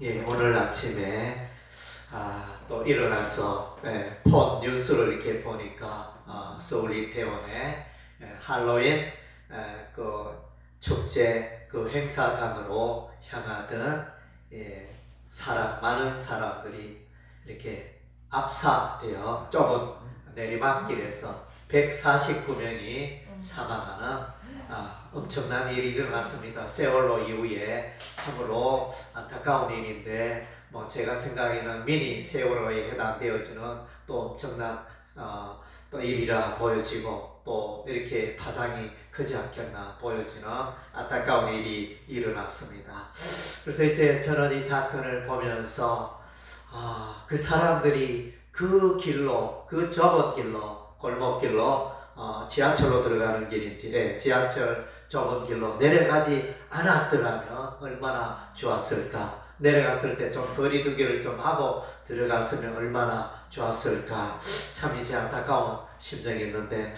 예, 오늘 아침에 또 일어나서 폰 뉴스를 이렇게 보니까 서울 이태원에 할로윈 그 축제 그 행사장으로 향하던 많은 사람들이 이렇게 압사되어 좁은 내리막길에서 149명이 사망하는 엄청난 일이 일어났습니다. 세월호 이후에 참으로 안타까운 일인데 제가 생각에는 미니 세월호에 해당되어지는 또 엄청난 또 일이라 보여지고 또 이렇게 파장이 크지 않겠나 보여지는 안타까운 일이 일어났습니다. 그래서 이제 저는 이 사건을 보면서 그 사람들이 그 길로, 그 좁은 길로, 골목길로 지하철로 들어가는 길인지 지하철 좁은 길로 내려가지 않았더라면 얼마나 좋았을까. 내려갔을 때 좀 거리두기를 좀 하고 들어갔으면 얼마나 좋았을까. 참 이제 안타까운 심정이 있는데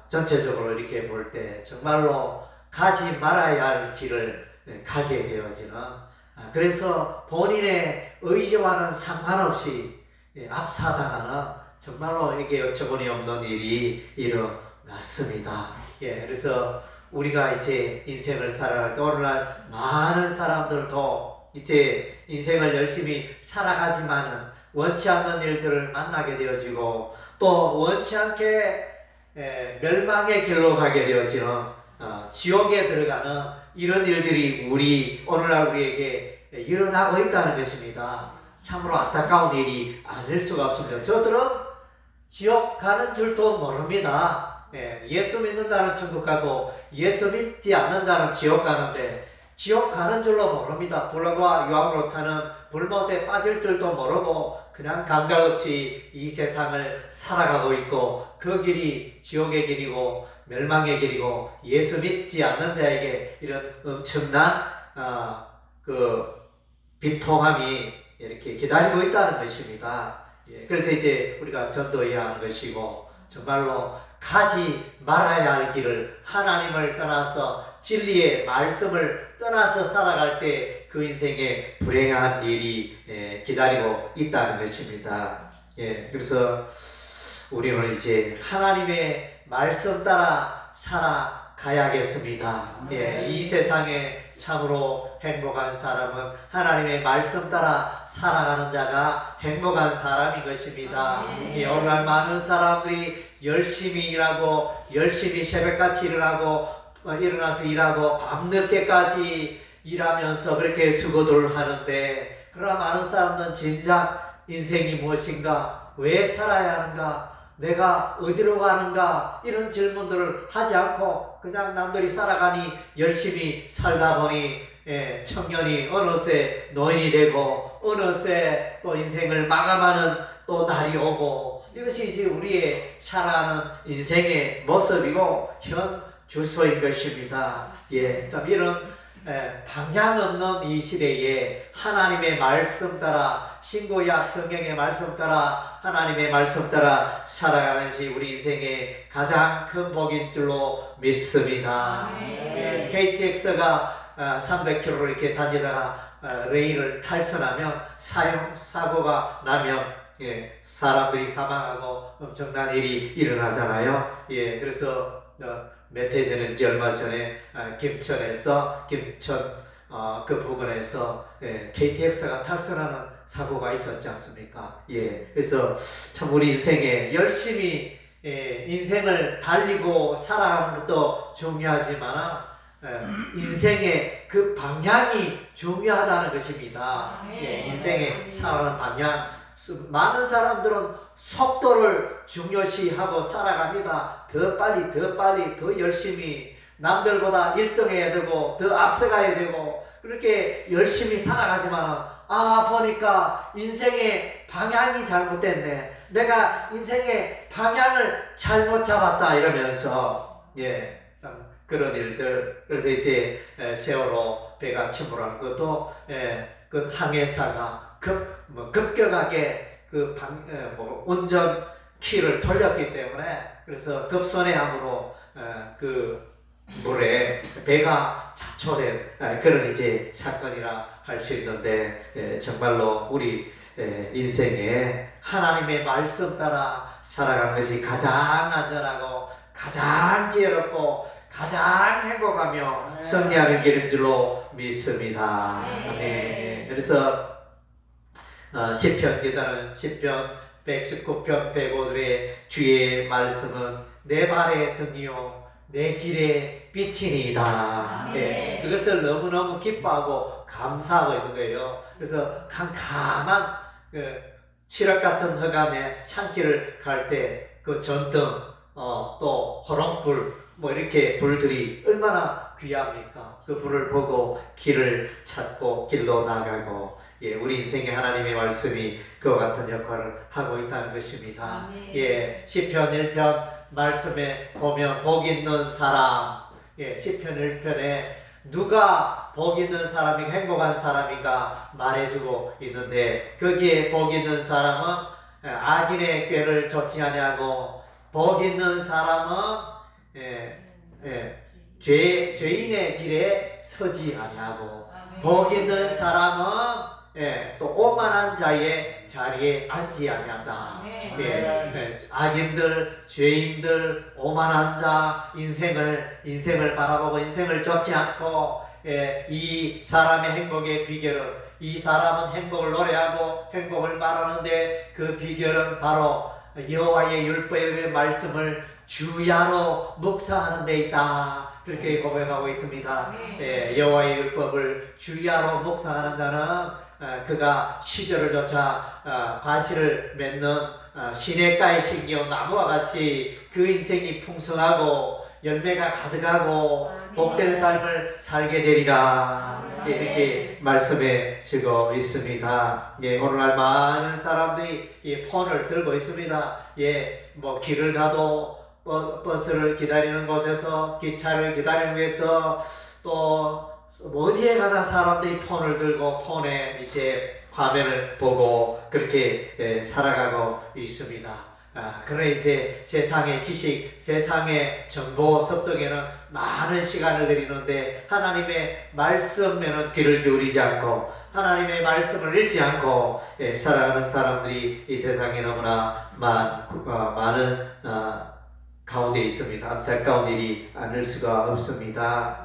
전체적으로 이렇게 볼 때 정말로 가지 말아야 할 길을 가게 되어지는 그래서 본인의 의지와는 상관없이 압사당하는 정말로 이게 어처구니 없는 일이 일어났습니다. 그래서 우리가 이제 인생을 살아갈 때 오늘날 많은 사람들도 이제 인생을 열심히 살아가지만은 원치 않는 일들을 만나게 되어지고 또 원치 않게 멸망의 길로 가게 되어지는 지옥에 들어가는 이런 일들이 오늘날 우리에게 일어나고 있다는 것입니다. 참으로 안타까운 일이 아닐 수가 없습니다. 저들은 지옥 가는 줄도 모릅니다. 예수 믿는다는 천국 가고 예수 믿지 않는다는 지옥 가는데 지옥 가는 줄로 모릅니다. 불과 유황으로 타는 불못에 빠질 줄도 모르고 그냥 감각 없이 이 세상을 살아가고 있고 그 길이 지옥의 길이고 멸망의 길이고 예수 믿지 않는 자에게 이런 엄청난 그 비통함이 이렇게 기다리고 있다는 것입니다. 그래서 이제 우리가 전도해야 하는 것이고 정말로 가지 말아야 할 길을 하나님을 떠나서 진리의 말씀을 떠나서 살아갈 때 그 인생에 불행한 일이 기다리고 있다는 것입니다. 그래서 우리는 이제 하나님의 말씀 따라 살아가야겠습니다. 이 세상에 참으로 행복한 사람은 하나님의 말씀 따라 살아가는 자가 행복한 사람인 것입니다. 오늘날 많은 사람들이 열심히 일하고 열심히 새벽같이 일어나서 일하고 밤늦게까지 일하면서 그렇게 수고를 하는데 그러나 많은 사람들은 진작 인생이 무엇인가? 왜 살아야 하는가? 내가 어디로 가는가? 이런 질문들을 하지 않고 그냥 남들이 살아가니 열심히 살다 보니 청년이 어느새 노인이 되고 어느새 또 인생을 마감하는 또 날이 오고 이것이 이제 우리의 살아가는 인생의 모습이고 현 주소인 것입니다. 참 이런 방향 없는 이 시대에 하나님의 말씀 따라 신구약 성경의 말씀 따라 하나님의 말씀 따라 살아가는 것이 우리 인생의 가장 큰 복인 줄로 믿습니다. KTX가 300km로 이렇게 다니다가 레일을 탈선하면 사고가 나면 사람들이 사망하고 엄청난 일이 일어나잖아요. 그래서 몇 해 전인지 얼마 전에 김천 그 부근에서 KTX가 탈선하는 사고가 있었지 않습니까? 그래서 참 우리 인생에 열심히 인생을 달리고 살아가는 것도 중요하지만 인생의 그 방향이 중요하다는 것입니다. 인생의 살아가는 방향. 많은 사람들은 속도를 중요시하고 살아갑니다. 더 빨리 더 열심히 남들보다 1등 해야 되고 더 앞서가야 되고 그렇게 열심히 살아가지만 보니까 인생의 방향이 잘못됐네. 내가 인생의 방향을 잘못 잡았다 이러면서 참 그런 일들. 그래서 이제 세월호 배가 침몰한 것도 그 항해사가 급격하게 운전 키를 돌렸기 때문에 그래서 급선회함으로 그 물에 배가 자초된 그런 이제 사건이라 할 수 있는데, 정말로 우리 인생에 하나님의 말씀 따라 살아가는 것이 가장 안전하고 가장 지혜롭고 가장 행복하며 승리하는 길인 줄로 믿습니다. 아멘. 그래서 시편 기자는 시편 119편 105절에 주의 말씀은 내 발의 등이요 내 길의 빛이니이다. 네, 그것을 너무너무 기뻐하고 감사하고 있는 거예요. 그래서 캄캄한 칠흑 같은 흑암의 산길을 갈 때 그 전등 또 호롱불 뭐 이렇게 불들이 얼마나 귀합니까? 그 불을 보고 길을 찾고 길로 나가고, 우리 인생에 하나님의 말씀이 그와 같은 역할을 하고 있다는 것입니다. 시편 1편 말씀에 보면 복 있는 사람, 시편 1편에 누가 복 있는 사람인가 행복한 사람인가 말해주고 있는데, 거기에 복 있는 사람은 악인의 꾀를 좇지 아니하고 복 있는 사람은 죄인의 길에 서지 아니하고 복 있는 사람은 또 오만한 자의 자리에 앉지 아니한다. 악인들, 죄인들, 오만한 자 인생을 바라보고 인생을 좇지 않고 이 사람의 행복의 비결은, 이 사람은 행복을 노래하고 행복을 말하는데 그 비결은 바로 여호와의 율법의 말씀을 주야로 묵상하는 데 있다. 그렇게 고백하고 있습니다. 여호와의 율법을 주야로 묵상하는 자는 그가 시절을 쫓아 과실을 맺는 시냇가에 심기운 나무와 같이 그 인생이 풍성하고 열매가 가득하고 복된 삶을 살게 되리라. 이렇게 말씀해 주고 있습니다. 오늘날 많은 사람들이 이 폰을 들고 있습니다. 뭐 길을 가도 버스를 기다리는 곳에서, 기차를 기다리는 곳에서, 또 어디에 가나 사람들이 폰을 들고 폰에 이제 화면을 보고 그렇게 살아가고 있습니다. 그러나 이제 세상의 지식, 세상의 정보 습득에는 많은 시간을 들이는데 하나님의 말씀에는 귀를 기울이지 않고 하나님의 말씀을 읽지 않고 살아가는 사람들이 이 세상에 너무나 많은 가운데 있습니다. 안타까운 일이 아닐 수가 없습니다.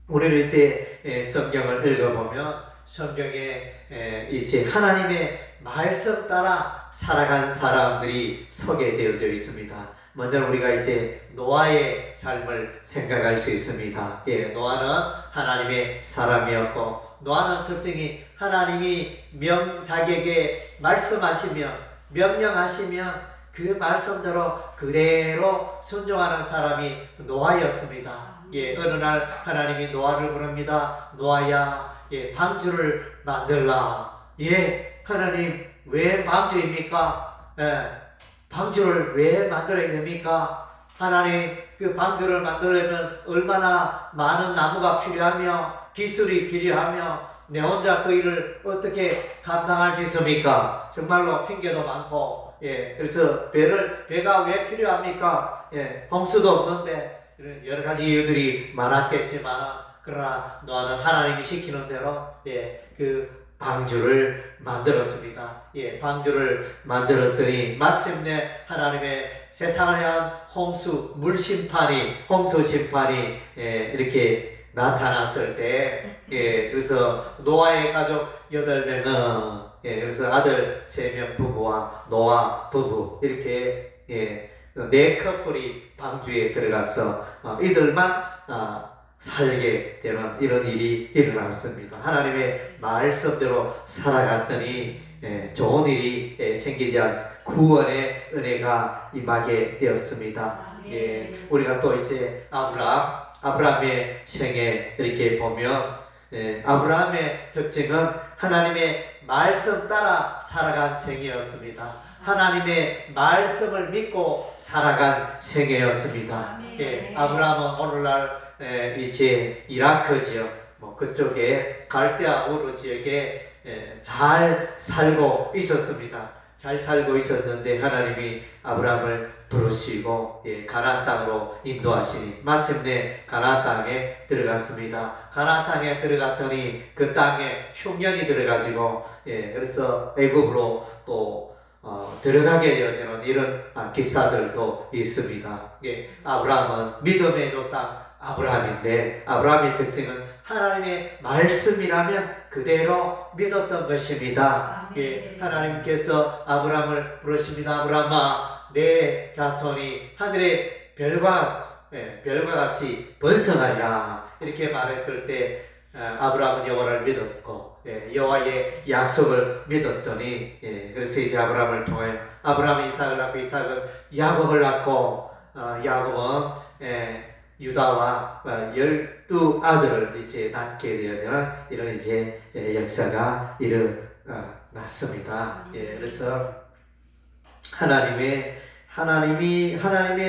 우리는 이제 성경을 읽어보면 성경에 이제 하나님의 말씀 따라 살아간 사람들이 소개되어져 있습니다. 먼저 우리가 이제 노아의 삶을 생각할 수 있습니다. 노아는 하나님의 사람이었고, 노아는 특징이 하나님이 자기에게 말씀하시면 명령하시면 그 말씀대로 그대로 순종하는 사람이 노아였습니다. 어느 날 하나님이 노아를 부릅니다. 노아야, 방주를 만들라. 하나님, 왜 방주입니까? 방주를 왜 만들어야 됩니까? 하나님, 그 방주를 만들려면 얼마나 많은 나무가 필요하며 기술이 필요하며 내 혼자 그 일을 어떻게 감당할 수 있습니까? 정말로 핑계도 많고, 그래서 배가 왜 필요합니까? 홍수도 없는데, 여러 가지 이유들이 많았겠지만, 그러나 노아는 하나님이 시키는 대로 그 방주를 만들었습니다. 방주를 만들었더니 마침내 하나님의 세상을 향한 홍수 심판이 이렇게 나타났을 때, 그래서 노아의 가족 8명은 그래서 아들 3명 부부와 노아 부부 이렇게 4커플이 방주에 들어가서 이들만 살게 되는 이런 일이 일어났습니다. 하나님의 말씀대로 살아갔더니 좋은 일이 생기지 않습니다. 구원의 은혜가 임하게 되었습니다. 우리가 또 이제 아브라함의 생애 이렇게 보면 아브라함의 특징은 하나님의 말씀 따라 살아간 생애였습니다. 하나님의 말씀을 믿고 살아간 생애였습니다. 아브라함은 오늘날 이제 이라크 지역, 그쪽에 갈대아 우르 지역에 잘 살고 있었습니다. 잘 살고 있었는데 하나님이 아브라함을 부르시고 가나안 땅으로 인도하시니 마침내 가나안 땅에 들어갔습니다. 가나안 땅에 들어갔더니 그 땅에 흉년이 들어가지고 그래서 애굽으로 또 들어가게 되어지는 이런 기사들도 있습니다. 아브라함은 믿음의 조상 아브라함인데 아브라함의 특징은 하나님의 말씀이라면 그대로 믿었던 것입니다. 하나님께서 아브라함을 부르십니다. 아브라함아, 내 자손이 하늘의 별과 같이 번성하리라. 이렇게 말했을 때 아브라함은 여호와를 믿었고 여호와의 약속을 믿었더니 그래서 이제 아브라함을 통하여 아브라함이 이삭을 낳고 이삭은 야곱을 낳고 야곱은 유다와 12아들을 이제 낳게 되는 이런 이제 역사가 일어났습니다. 그래서 하나님의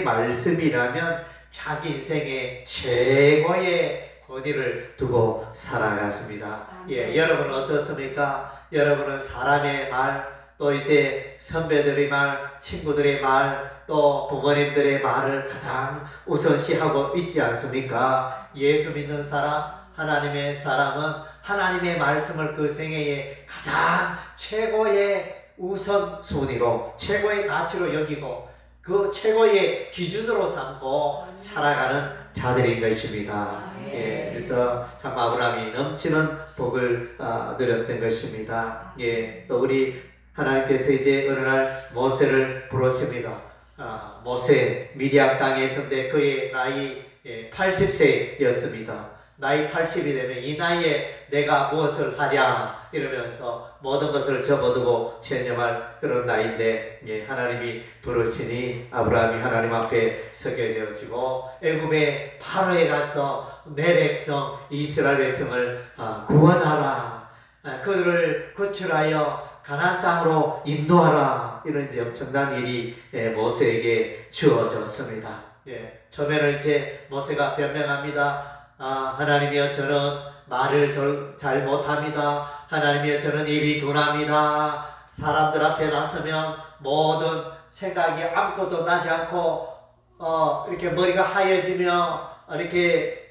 말씀이라면 자기 인생의 최고의 권위를 두고 살아갔습니다. 여러분은 어떻습니까? 여러분은 사람의 말, 또 이제 선배들의 말, 친구들의 말, 또 부모님들의 말을 가장 우선시하고 있지 않습니까? 예수 믿는 사람, 하나님의 사람은 하나님의 말씀을 그 생애에 가장 최고의 우선순위로, 최고의 가치로 여기고 그 최고의 기준으로 삼고 살아가는 자들인 것입니다. 그래서 참 아브라함이 넘치는 복을 누렸던 것입니다. 또 우리 하나님께서 이제 어느 날 모세를 부르십니다. 모세 미디안 땅에 있었는데 그의 나이 80세였습니다. 나이 80이 되면 이 나이에 내가 무엇을 하랴 이러면서 모든 것을 접어두고 체념할 그런 나이인데 하나님이 부르시니 아브라함이 하나님 앞에 서게 되어지고 애굽의 파로에 가서 내 백성 이스라엘 백성을 구원하라, 그들을 구출하여 가나안 땅으로 인도하라, 이런 이제 엄청난 일이 모세에게 주어졌습니다. 처음에는 이제 모세가 변명합니다. 하나님이여, 저는 말을 잘 못합니다. 하나님이여, 저는 입이 둔합니다. 사람들 앞에 나서면 모든 생각이 아무것도 나지 않고 이렇게 머리가 하얘지며 이렇게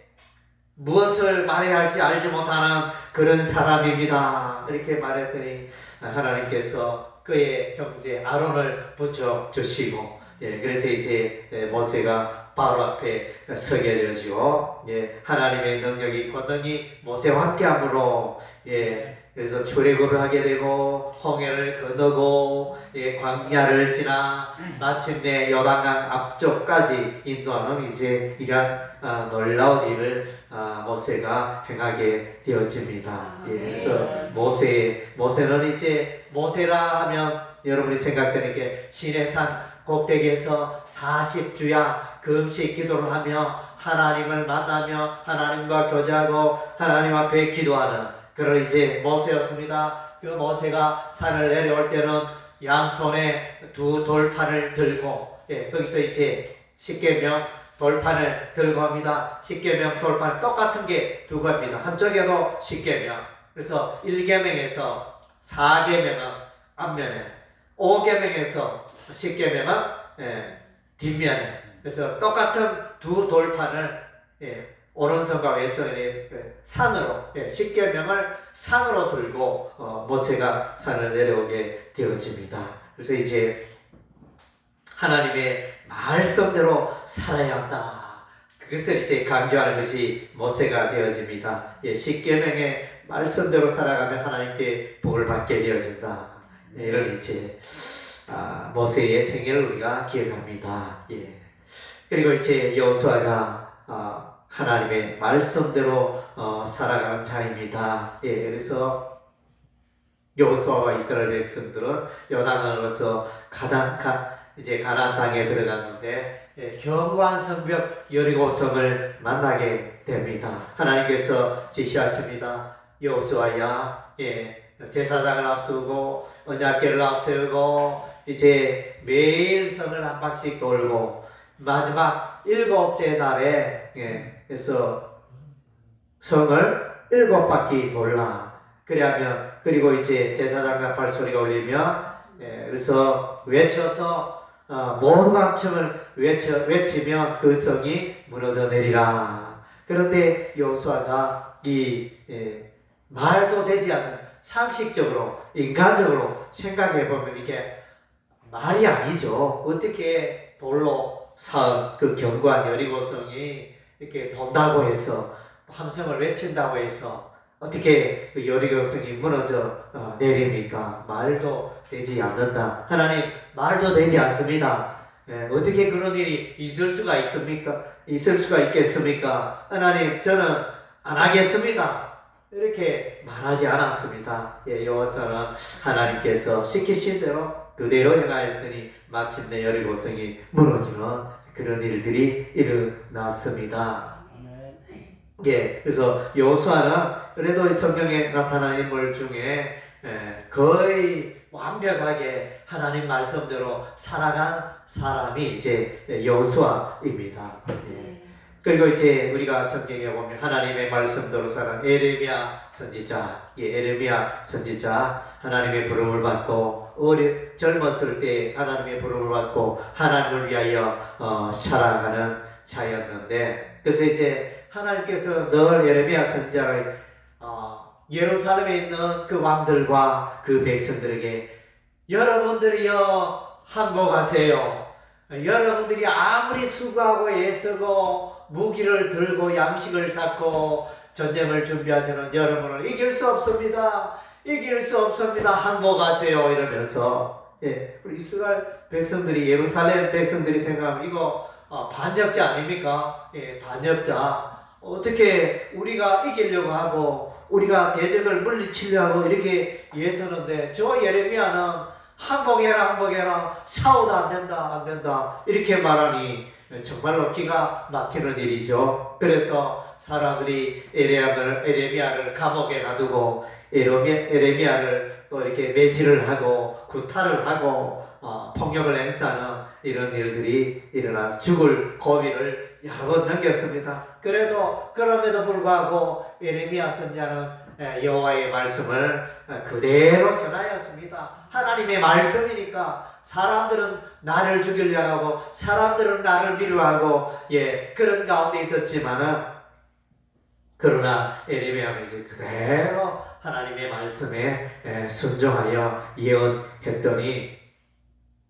무엇을 말해야 할지 알지 못하는 그런 사람입니다. 이렇게 말했더니 하나님께서 그의 형제 아론을 붙여주시고 그래서 이제 모세가 바로 앞에 서게 되었죠. 하나님의 능력이 권능이 모세와 함께함으로 그래서 출애굽을 하게 되고 홍해를 건너고 광야를 지나 마침내 요단강 앞쪽까지 인도하는 이제 이러한 놀라운 일을 모세가 행하게 되어집니다. 그래서 모세는 이제 모세라 하면 여러분이 생각되는 게 시내산 꼭대기에서 40주야 금식 기도를 하며 하나님을 만나며 하나님과 교제하고 하나님 앞에 기도하는 그런 이제 모세였습니다. 그 모세가 산을 내려올 때는 양손에 두 돌판을 들고 거기서 이제 십계명 돌판을 들고 합니다. 십계명 돌판 똑같은 게 두 겁니다. 한쪽에도 십계명. 그래서 1계명에서 4계명은 앞면에, 5계명에서 십계명은 뒷면에. 그래서 똑같은 두 돌판을 오른손과 왼손에 산으로, 십계명을 산으로 들고 모세가 산을 내려오게 되어집니다. 그래서 이제 하나님의 말씀대로 살아야 한다. 그것을 이제 강조하는 것이 모세가 되어집니다. 십계명의 말씀대로 살아가면 하나님께 복을 받게 되어진다. 이런 이제 모세의 생애를 우리가 기억합니다. 그리고 이제 여호수아가 하나님의 말씀대로 살아가는 자입니다. 그래서 여호수아와 이스라엘 백성들은 요단강을 건너서 이제 가나안 땅에 들어갔는데 견고한 성벽 여리고성을 만나게 됩니다. 하나님께서 지시하십니다. 여호수아야, 제사장을 앞세우고 언약궤를 앞세우고 이제 매일 성을 한 바퀴씩 돌고 마지막 7째 날에 그래서 성을 7바퀴 돌라. 그리고 이제 제사장 나팔 소리가 울리면 그래서 외쳐서 모두가 함청을 외치면 그 성이 무너져 내리라. 그런데 여호수아가 이 말도 되지 않는 상식적으로 인간적으로 생각해 보면 이게 말이 아니죠. 어떻게 돌로 쌓은 그 견고한 여리고성이 이렇게 돈다고 해서 함성을 외친다고 해서 어떻게 그 여리고성이 무너져 내립니까? 말도 되지 않는다. 하나님 말도 되지 않습니다. 어떻게 그런 일이 있을 수가 있습니까? 있을 수가 있겠습니까? 하나님 저는 안 하겠습니다. 이렇게 말하지 않았습니다. 여호수아는 하나님께서 시키신 대로 그대로 행하였더니 마침내 여리고성이 무너지는 그런 일들이 일어났습니다. 그래서 여호수아는 그래도 성경에 나타난 인물 중에 거의 완벽하게 하나님 말씀대로 살아간 사람이 이제 여호수아입니다. 그리고 이제 우리가 성경에 보면 하나님의 말씀대로 살아간 에레미야 선지자, 에레미야 선지자 하나님의 부름을 받고 젊었을 때 하나님의 부름을 받고 하나님을 위하여 살아가는 자였는데, 그래서 이제 하나님께서 늘 에레미야 선지자를 예루살렘에 있는 그 왕들과 그 백성들에게 여러분들이여 항복하세요. 여러분들이 아무리 수고하고 애쓰고 무기를 들고 양식을 쌓고 전쟁을 준비하지는 여러분을 이길 수 없습니다. 이길 수 없습니다. 항복하세요. 이러면서 우리 이스라엘 백성들이, 예루살렘 백성들이 생각하면 이거 반역자 아닙니까? 반역자. 어떻게 우리가 이기려고 하고 우리가 대적을 물리치려고 하고 이렇게 애쓰는데 저 예레미야는 항복해라 싸우다 안 된다 이렇게 말하니 정말로 기가 막히는 일이죠. 그래서 사람들이 에레미야를 감옥에 가두고 에레미야를 또 이렇게 매질을 하고 구타를 하고 폭력을 행사하는 이런 일들이 일어나서 죽을 고비를 여러 번 넘겼습니다. 그럼에도 불구하고 에레미야 선지자는 여호와의 말씀을 그대로 전하였습니다. 하나님의 말씀이니까 사람들은 나를 죽이려고 하고 사람들은 나를 미워하고 그런 가운데 있었지만은 그러나 에레미야는 이제 그대로 하나님의 말씀에 순종하여 예언했더니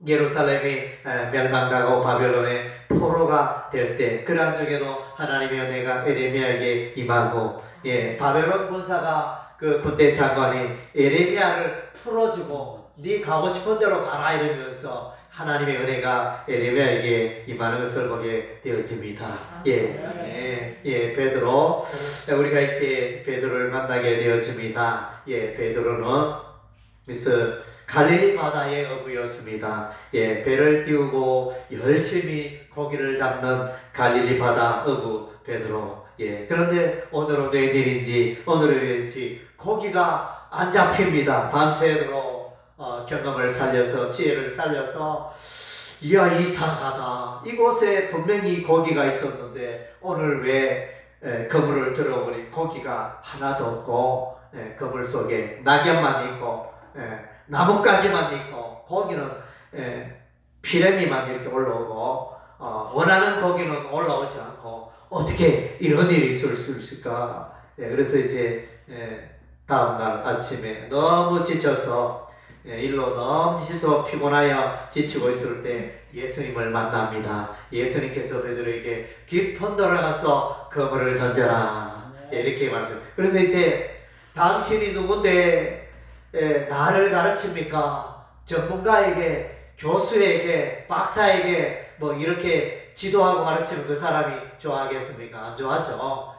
예루살렘이 멸망하고 바벨론의 포로가 될 때 그러한 중에도 하나님의 은혜가 에레미야에게 임하고 바벨론 군사가 그 군대 장관이 에레미야를 풀어주고 네 가고 싶은 대로 가라 이러면서 하나님의 은혜가 에레미야에게 임하는 것을 보게 되어집니다. 베드로, 우리가 이제 베드로를 만나게 되어집니다. 베드로는 그래서 갈릴리 바다의 어부였습니다. 배를 띄우고 열심히 고기를 잡는 갈릴리 바다 어부 베드로. 그런데 오늘은 웬일인지 고기가 안 잡힙니다. 밤새도록 경험을 살려서 지혜를 살려서 이야 이상하다. 이곳에 분명히 고기가 있었는데 오늘 왜 그물을 들어보니 고기가 하나도 없고 그물 속에 낙엽만 있고 나뭇가지만 있고 고기는 피레미만 이렇게 올라오고 원하는 고기는 올라오지 않고 어떻게 이런 일이 있을 수 있을까? 그래서 이제 다음날 아침에 너무 지쳐서 일로 너무 지쳐서 피곤하여 지치고 있을 때 예수님을 만납니다. 예수님께서 베드로에게 깊은 데로 가서 그물을 던져라 이렇게 말씀해요. 그래서 이제 당신이 누군데 나를 가르칩니까? 전문가에게, 교수에게, 박사에게 뭐 이렇게 지도하고 가르치는 그 사람이 좋아하겠습니까? 안 좋아하죠.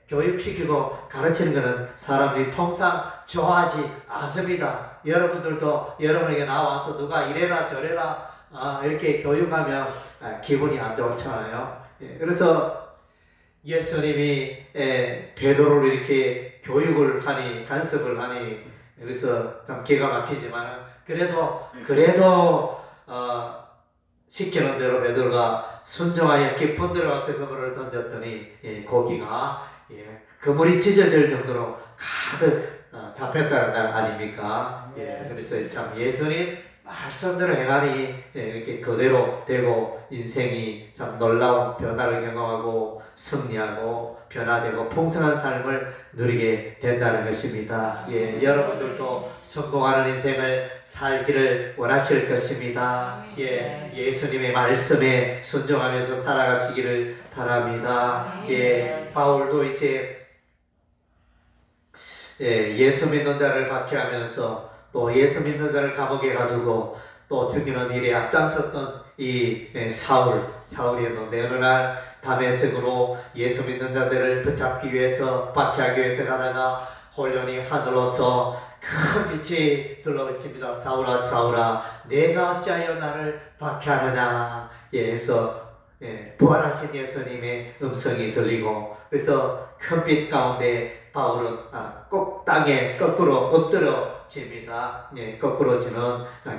교육시키고 가르치는 것은 사람들이 통상 좋아하지 않습니다. 여러분들도 여러분에게 나와서 누가 이래라 저래라 이렇게 교육하면 기분이 안 좋잖아요. 그래서 예수님이 베드로를 이렇게 교육을 하니, 간섭을 하니, 그래서 좀 기가 막히지만 그래도 시키는 대로 베드로가 순종하여 깊은 데로 가서 그물을 던졌더니 고기가 그물이 찢어질 정도로 가득 잡혔다는 말 아닙니까? 그래서 참 예수님 말씀대로 행하니 이렇게 그대로 되고 인생이 참 놀라운 변화를 경험하고 승리하고 변화되고 풍성한 삶을 누리게 된다는 것입니다. 여러분들도 성공하는 인생을 살기를 원하실 것입니다. 예수님의 말씀에 순종하면서 살아가시기를 바랍니다. 바울도 이제 예수 믿는 자를 박해하면서 또 예수 믿는 자를 감옥에 가두고 또 죽이는 일에 앞장섰던 이 사울이었는데 어느 날 다메섹으로 예수 믿는 자들을 붙잡기 위해서 박해하기 위해서 가다가 홀연히 하늘로서 큰 빛이 들러비칩니다. 사울아 사울아 내가 어찌하여 나를 박해하느냐. 그래서 부활하신 예수님의 음성이 들리고 그래서 큰 빛 가운데 바울은 꼭 땅에 거꾸로 엎드러집니다. 거꾸로지는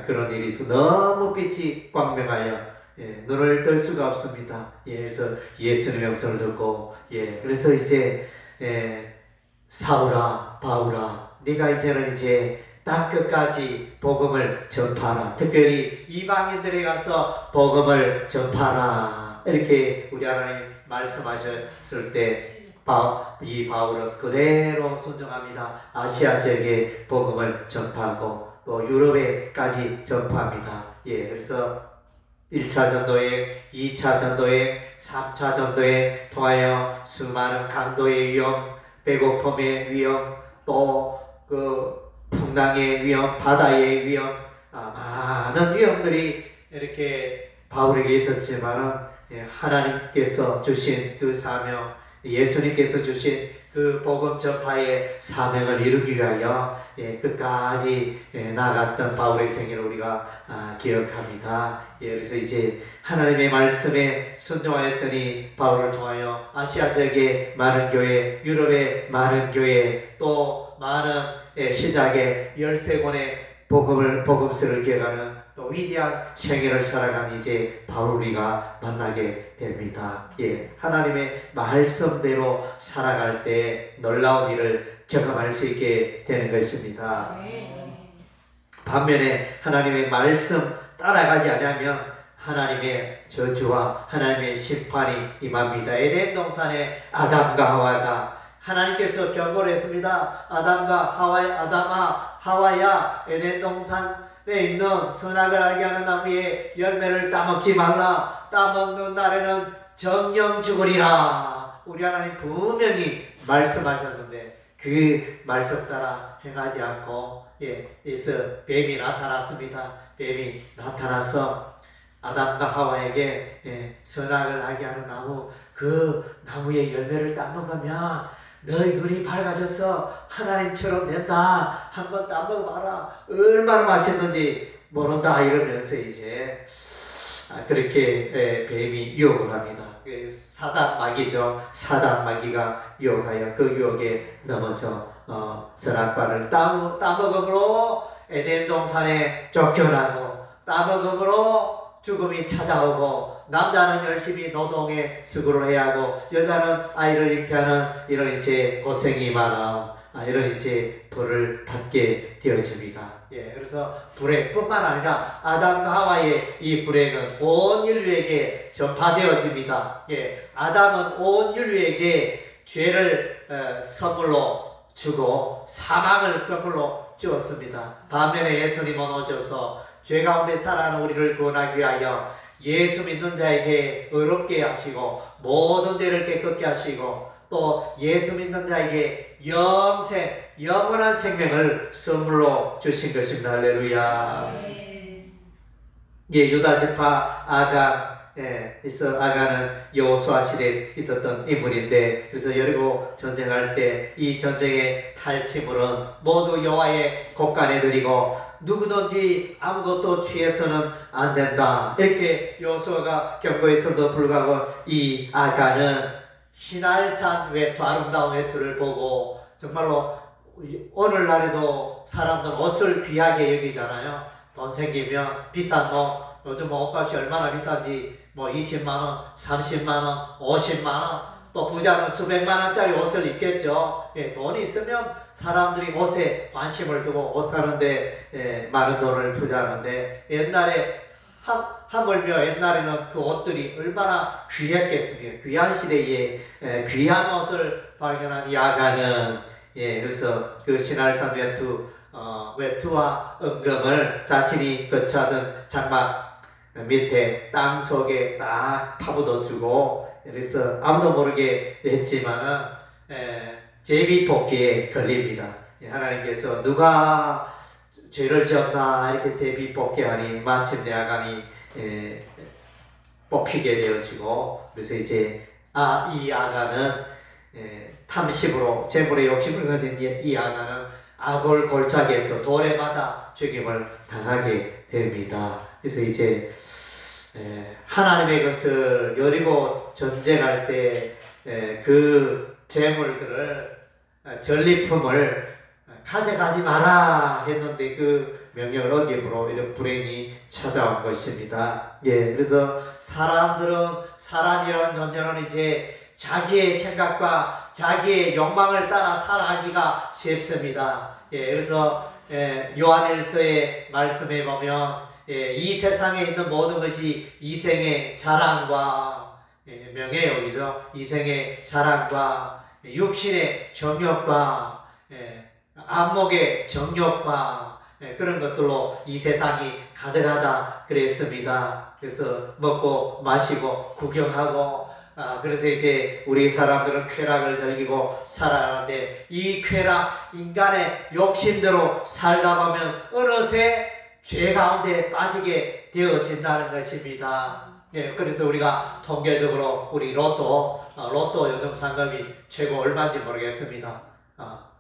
그런 일이 있어 너무 빛이 광명하여 눈을 뜰 수가 없습니다. 그래서 예수님의 음성을 듣고 그래서 이제 사울아 바울아 네가 이제는 이제 땅 끝까지 복음을 전파하라. 특별히 이방인들에 가서 복음을 전파하라. 이렇게 우리 하나님 말씀하셨을 때 이 바울은 그대로 순종합니다. 아시아 지역에 복음을 전파하고 또 유럽에까지 전파합니다. 그래서 1차 전도행, 2차 전도행, 3차 전도행 통하여 수많은 강도의 위험, 배고픔의 위험, 또 그 풍랑의 위험, 바다의 위험, 많은 위험들이 이렇게 바울에게 있었지만 하나님께서 주신 그 사명, 예수님께서 주신 그 복음 전파의 사명을 이루기 위하여 끝까지 나아갔던 바울의 생애를 우리가 기억합니다. 그래서 이제 하나님의 말씀에 순종하였더니 바울을 통하여 아시아 지역의 많은 교회, 유럽의 많은 교회, 또 많은 신약의 13권의 복음서를 기억하는 또 위대한 생애를 살아간 이제 바울 우리가 만나게 됩니다. 하나님의 말씀대로 살아갈 때 놀라운 일을 경험할 수 있게 되는 것입니다. 반면에 하나님의 말씀 따라가지 않으면 하나님의 저주와 하나님의 심판이 임합니다. 에덴 동산의 아담과 하와가 하나님께서 경고를 했습니다. 아담아 하와야 에덴 동산에 있는 선악을 알게 하는 나무의 열매를 따먹지 말라. 따먹는 날에는 정령 죽으리라. 우리 하나님 분명히 말씀하셨는데 그 말씀 따라 행하지 않고 그래서 뱀이 나타났습니다. 뱀이 나타나서 아담과 하와에게 선악을 알게 하는 나무, 그 나무의 열매를 따먹으면 너희 눈이 밝아져서 하나님처럼 된다. 한번 따먹어봐라. 얼마나 맛있는지 모른다. 이러면서 이제 그렇게 뱀이 유혹을 합니다. 사단 마귀죠. 사단 마귀가 유혹하여 그 유혹에 넘어져 선악과를 따먹음으로 에덴 동산에 쫓겨나고 따먹음으로 죽음이 찾아오고 남자는 열심히 노동에 수고를 해야 하고 여자는 아이를 잉태하는 이런 이제 고생이 많은 이런 이제 벌을 받게 되어집니다. 그래서 불행뿐만 아니라 아담과 하와의 이 불행은 온 인류에게 전파되어집니다. 아담은 온 인류에게 죄를 선물로 주고 사망을 선물로 주었습니다. 반면에 예수님은 오셔서 죄 가운데 살아가는 우리를 구원하기 위하여 예수 믿는 자에게 의롭게 하시고 모든 죄를 깨끗게 하시고 또 예수 믿는 자에게 영원한 생명을 선물로 주신 것입니다. 할렐루야. 유다 지파 아간은 여호수아 시대에 있었던 인물인데 그래서 여리고 전쟁할 때 이 전쟁의 탈취물은 모두 여호와의 곳간에 드리고 누구든지 아무것도 취해서는 안 된다. 이렇게 여호수아가 경고했음에도 불구하고 이 아간은 시날산 외투, 아름다운 외투를 보고 정말로 오늘날에도 사람들은 옷을 귀하게 여기잖아요. 돈 생기면 비싼 옷, 요즘 옷값이 얼마나 비싼지 20만원, 30만원, 50만원 또 부자는 수백만 원짜리 옷을 입겠죠. 예, 돈이 있으면 사람들이 옷에 관심을 두고 옷 사는데 많은 돈을 투자하는데 옛날에 하물며 옛날에는 그 옷들이 얼마나 귀했겠습니까? 귀한 시대에 귀한 옷을 발견한 야간은 그래서 그 신할산 외투와 은금을 자신이 거처하던 장막 밑에 땅 속에 딱 파묻어 주고 그래서 아무도 모르게 했지만은 제비뽑기에 걸립니다. 하나님께서 누가 죄를 지었나 이렇게 제비뽑기하니 마침내 아간이 뽑히게 되어지고 그래서 이제 이 아간은 탐심으로 재물의 욕심을 가진 이 아간은 아골 골짜기에서 돌에 맞아 죽임을 당하게 됩니다. 그래서 이제 하나님의 것을 여리고 전쟁할 때 그 재물들을 전리품을 가져가지 마라 했는데 그 명령을 어김으로 이런 불행이 찾아온 것입니다. 그래서 사람이라는 존재는 이제 자기의 생각과 자기의 욕망을 따라 살아가기가 쉽습니다. 그래서 요한일서의 말씀에 보면 이 세상에 있는 모든 것이 이생의 자랑과 명예욕이죠. 이생의 자랑과 육신의 정욕과 안목의 정욕과 그런 것들로 이 세상이 가득하다 그랬습니다. 그래서 먹고 마시고 구경하고 그래서 이제 우리 사람들은 쾌락을 즐기고 살아가는데 이 쾌락 인간의 욕심대로 살다 보면 어느새 죄 가운데 빠지게 되어진다는 것입니다. 그래서 우리가 통계적으로 우리 로또 요즘 상금이 최고 얼마인지 모르겠습니다.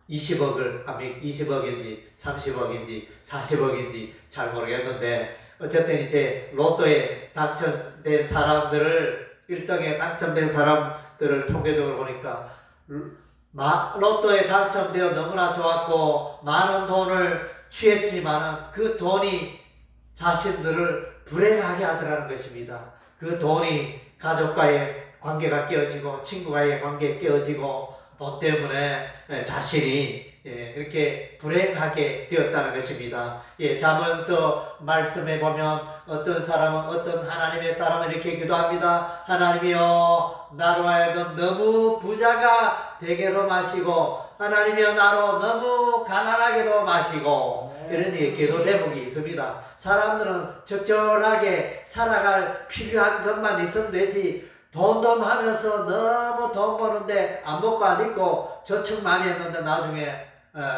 20억인지 30억인지 40억인지 잘 모르겠는데 어쨌든 이제 로또에 당첨된 사람들을 1등에 당첨된 사람들을 통계적으로 보니까 로또에 당첨되어 너무나 좋았고 많은 돈을 취했지만 그 돈이 자신들을 불행하게 하더라는 것입니다. 그 돈이 가족과의 관계가 깨어지고 친구와의 관계가 깨어지고 돈 때문에 자신이 이렇게 불행하게 되었다는 것입니다. 잠언서 말씀에 보면 어떤 사람은 어떤 하나님의 사람은 이렇게 기도합니다. 하나님이여 나로 하여금 너무 부자가 되게도 마시고 하나님이여 나로 너무 가난하게도 마시고 이런 기도 제목이 있습니다. 사람들은 적절하게 살아갈 필요한 것만 있으면 되지 돈 하면서 너무 돈 버는데 안 먹고 안 입고 저축 많이 했는데 나중에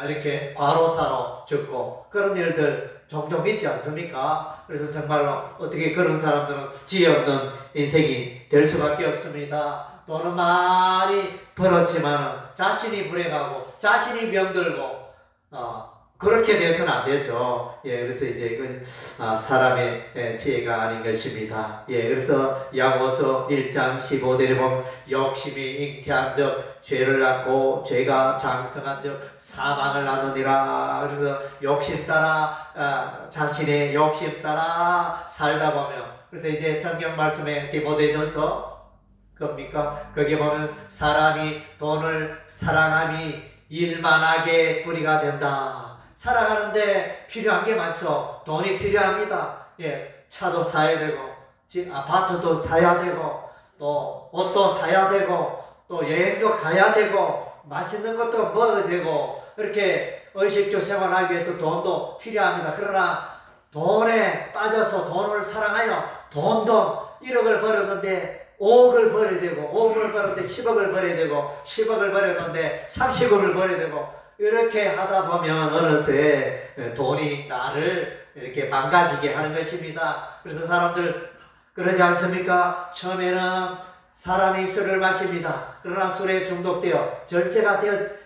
이렇게 과로사로 죽고 그런 일들 종종 있지 않습니까? 그래서 정말로 어떻게 그런 사람들은 지혜 없는 인생이 될 수밖에 없습니다. 돈은 많이 벌었지만 자신이 불행하고 자신이 병들고 그렇게 돼서는 안 되죠. 그래서 이제 사람의 지혜가 아닌 것입니다. 그래서 야고보서 1장 15절에 보면 욕심이 잉태한 적 죄를 낳고 죄가 장성한 적 사망을 낳느니라. 그래서 욕심 따라 자신의 욕심 따라 살다 보면 그래서 이제 성경 말씀에 디모데전서 겁니까? 거기 보면 사람이 돈을 사랑함이 일만하게 뿌리가 된다. 살아가는데 필요한 게 많죠. 돈이 필요합니다. 차도 사야 되고 아파트도 사야 되고 또 옷도 사야 되고 또 여행도 가야 되고 맛있는 것도 먹어야 되고 이렇게 의식주 생활하기 위해서 돈도 필요합니다. 그러나 돈에 빠져서 돈을 사랑하여 돈 1억을 벌었는데 5억을 벌어야 되고 5억을 벌었는데 10억을 벌어야 되고 10억을 벌었는데 30억을 벌어야 되고 이렇게 하다 보면 어느새 돈이 나를 이렇게 망가지게 하는 것입니다. 그래서 사람들 그러지 않습니까? 처음에는 사람이 술을 마십니다. 그러나 술에 중독되어 절제가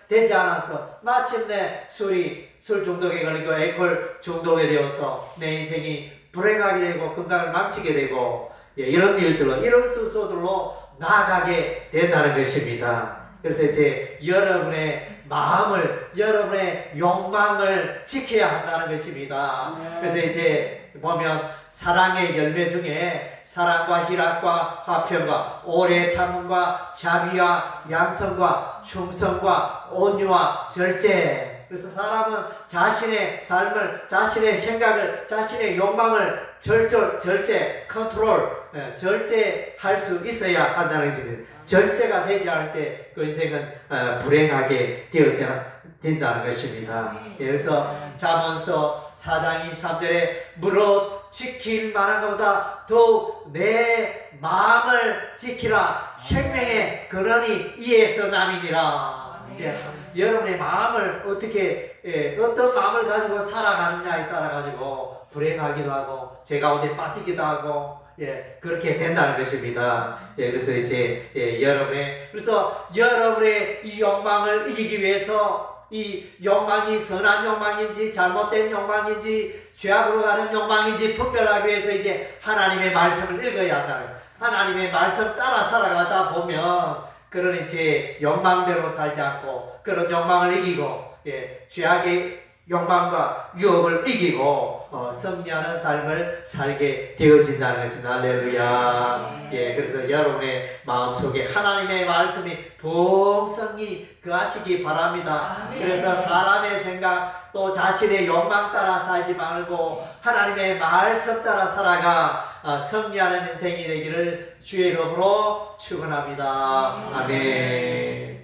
되지 않아서 마침내 술 중독에 걸리고 알코올 중독에 되어서 내 인생이 불행하게 되고 건강을 망치게 되고 이런 일들로 이런 순서들로 나아가게 된다는 것입니다. 그래서 이제 여러분의 마음을, 여러분의 욕망을 지켜야 한다는 것입니다. 그래서 이제 보면 사랑의 열매 중에 사랑과 희락과 화평과 오래 참음과 자비와 양성과 충성과 온유와 절제. 그래서 사람은 자신의 삶을, 자신의 생각을, 자신의 욕망을 절제, 컨트롤, 절제할 수 있어야 한다는 것입니다. 절제가 되지 않을 때 그 인생은 불행하게 되어져 된다는 것입니다. 그래서 잠언서 4장 23절에 무릇 지킬 만한 것보다 더욱 내 마음을 지키라. 생명의 근원이 이에서 남이니라. 여러분의 마음을 어떻게 어떤 마음을 가지고 살아가느냐에 따라 가지고 불행하기도 하고 죄 가운데 빠지기도 하고 그렇게 된다는 것입니다. 그래서 이제 여러분의 이 욕망을 이기기 위해서 이 욕망이 선한 욕망인지 잘못된 욕망인지 죄악으로 가는 욕망인지 분별하기 위해서 이제 하나님의 말씀을 읽어야 한다는 거예요. 하나님의 말씀 따라 살아가다 보면 그런 이제 욕망대로 살지 않고 그런 욕망을 이기고 죄악의 욕망과 유혹을 이기고 승리하는 삶을 살게 되어진다는 것입니다. 할렐루야. 그래서 여러분의 마음속에 하나님의 말씀이 풍성히 거하시기 바랍니다. 그래서 사람의 생각 또 자신의 욕망 따라 살지 말고 하나님의 말씀 따라 살아가 승리하는 인생이 되기를 주의 이름으로 축원합니다. 아멘.